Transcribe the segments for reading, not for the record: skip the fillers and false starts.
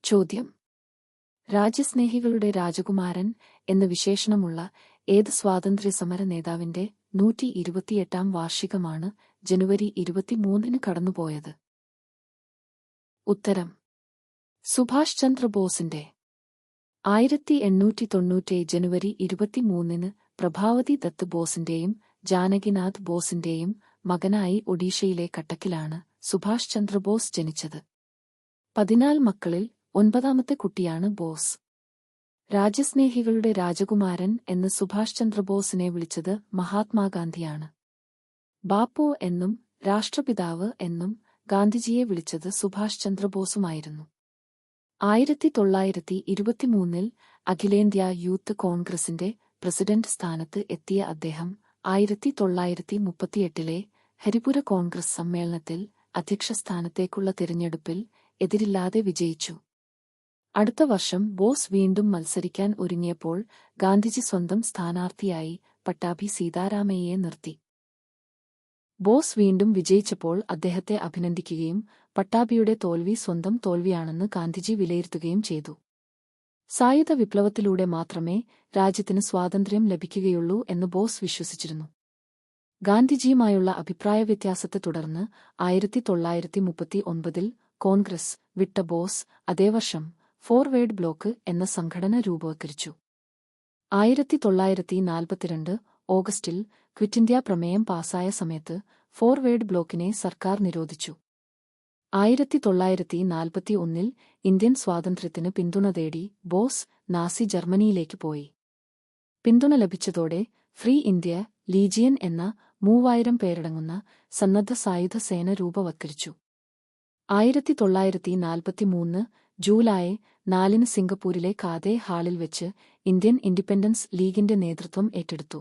ചോദ്യം: രാജ്യസ്നേഹികളുടെ രാജകുമാരൻ എന്ന് വിശേഷണമുള്ള ഏത് സ്വാതന്ത്ര്യസമര നേതാവിന്റെ 128ാം വാർഷികമാണ് ജനുവരി 23-ന് കടന്നുപോയത്? ഉത്തരം: സുഭാഷ് ചന്ദ്ര ബോസിന്റെ. 1890 ജനുവരി 23-ന് പ്രഭാവതി ദത്ത് ബോസിന്റെയും ജാനകിനാഥ് ബോസിന്റെയും മകനായി ഒഡീഷയിലെ കട്ടക്കിലാണ് സുഭാഷ് ചന്ദ്രബോസ് ജനിച്ചത്. 14 മക്കളിൽ 9ാമത്തെ കുട്ടിയാണ് ബോസ്. രാജ്യസ്നേഹികളുടെ രാജകുമാരൻ എന്ന് സുഭാഷ് ചന്ദ്രബോസിനെ വിളിച്ചത് മഹാത്മാഗാന്ധിയാണ്. ബാപ്പു എന്നും രാഷ്ട്രപിതാവ് എന്നും ഗാന്ധിജിയെ വിളിച്ചത് സുഭാഷ് ചന്ദ്രബോസുമായിരുന്നു. 1923-ൽ അഖിലേന്ത്യാ യൂത്ത് കോൺഗ്രസിന്റെ പ്രസിഡന്റ് സ്ഥാനത്ത് എത്തിയ അദ്ദേഹം 1938-ലെ ഹരിപുര കോൺഗ്രസ് സമ്മേളനത്തിൽ അധ്യക്ഷസ്ഥാനത്തേക്കുള്ള തിരഞ്ഞെടുപ്പിൽ എതിരില്ലാതെ വിജയിച്ചു. അടുത്ത വർഷം ബോസ് വീണ്ടും മത്സരിക്കാൻ ഒരുങ്ങിയപ്പോൾ ഗാന്ധിജി സ്വന്തം സ്ഥാനാർത്ഥിയായി പട്ടാഭി സീതാരാമയ്യയെ നിർത്തി. ബോസ് വീണ്ടും വിജയിച്ചപ്പോൾ അദ്ദേഹത്തെ അഭിനന്ദിക്കുകയും പട്ടാഭിയുടെ തോൽവി സ്വന്തം തോൽവിയാണെന്ന് ഗാന്ധിജി വിലയിരുത്തുകയും ചെയ്തു. സായുധ വിപ്ലവത്തിലൂടെ മാത്രമേ രാജ്യത്തിന് സ്വാതന്ത്ര്യം ലഭിക്കുകയുള്ളൂ എന്ന് ബോസ് വിശ്വസിച്ചിരുന്നു. ഗാന്ധിജിയുമായുള്ള അഭിപ്രായവ്യത്യാസത്തെ തുടർന്ന് 1939-ൽ കോൺഗ്രസ് വിട്ട ബോസ് അതേ വർഷം ഫോർവേഡ് ബ്ലോക്ക് എന്ന സംഘടന രൂപവത്കരിച്ചു. 1942 ഓഗസ്റ്റിൽ ക്വിറ്റ് ഇന്ത്യാ പ്രമേയം പാസായ സമയത്ത് ഫോർവേഡ് ബ്ലോക്കിനെ സർക്കാർ നിരോധിച്ചു. 1941-ൽ ഇന്ത്യൻ സ്വാതന്ത്ര്യത്തിന് പിന്തുണ തേടി ബോസ് നാസി ജർമ്മനിയിലേക്ക് പോയി. പിന്തുണ ലഭിച്ചതോടെ ഫ്രീ ഇന്ത്യ ലീജിയൻ എന്ന 3000 പേരടങ്ങുന്ന സന്നദ്ധ സായുധ സേന രൂപവത്കരിച്ചു. 1943 ജൂലൈ 4-ന് സിംഗപ്പൂരിലെ കാതെ ഹാളിൽ വെച്ച് ഇന്ത്യൻ ഇൻഡിപെൻഡൻസ് ലീഗിന്റെ നേതൃത്വം ഏറ്റെടുത്തു.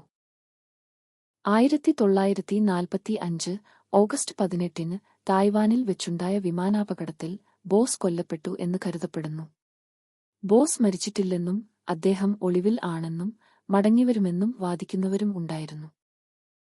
1945 ഓഗസ്റ്റ് 18-ന് തായ്വാനിൽ വെച്ചുണ്ടായ വിമാനാപകടത്തിൽ ബോസ് കൊല്ലപ്പെട്ടു എന്ന് കരുതപ്പെടുന്നു. ബോസ് മരിച്ചിട്ടില്ലെന്നും അദ്ദേഹം ഒളിവിൽ ആണെന്നും മടങ്ങിവരുമെന്നും വാദിക്കുന്നവരും ഉണ്ടായിരുന്നു.